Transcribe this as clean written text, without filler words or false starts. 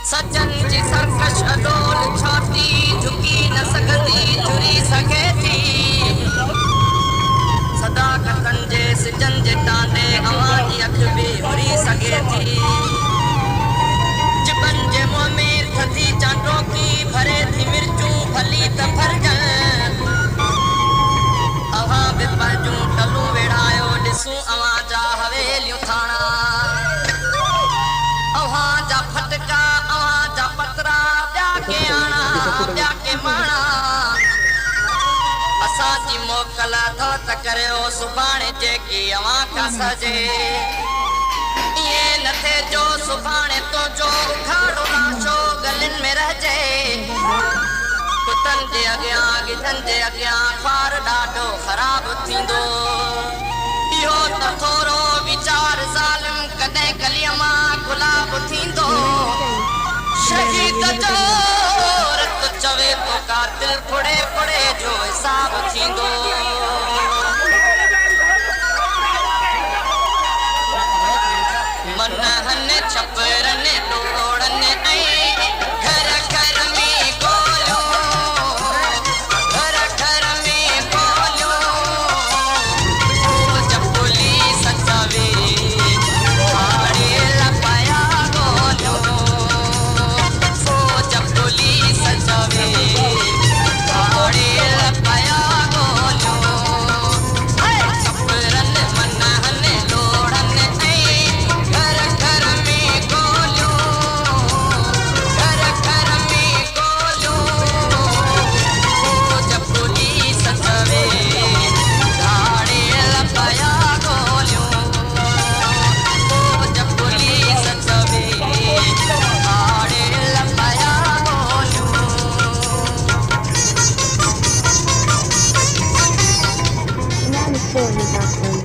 सजन जी सरकश अडोल छाती झुकी न सकती चुरी सघे थी सदाकतन जे सिजन जे टांडे अवां जी अख बि हुरी सघे थी जिबन जे मुंहं में थधी चांडोकी भरे थी मिर्चूं भली त भरजन अवां बि पंहिंजूं टलूं वेड़ायो ॾिसूं अवां जा हवेलियूं थाणा अवां जा फटका अवां जा पतरा ॿिया के आणा ॿिया के माणा असांजी मोकल अथव त करियो सुभाणे जेकी अवां खां सजे इएं न थिए जो सुभाणे तुंहिंजो उघाड़ो लाशो गलियुनि में रहिजे कुतनि जे अॻियां गिधनि जे अॻियां ख्वार ॾाढो ख़राबु थींदो इहो त थोरो वीचार ज़ालिम कॾहिं गलीअ मां गुलाब थींदो शहीद जो रत चवे तो कातिल पुड़े पुड़े जो हिसाब थींदो मन हन छपरन डोड़न ऐं घर घर में गोलियूं घर घर में गोलियूं फौज पुलिस चवे हाड़े लपया गोलियूं फौज पुलिस चवे हाड़े लपया गोलियूं छपरन मन हन डोड़न ऐं घर घर में गोलियूं घर घर में गोलियूं फौज पुलिस चवे हाड़े लपया गोलियूं फौज पुलिस चवे हाड़े लपया गोलियूं Manipuri.com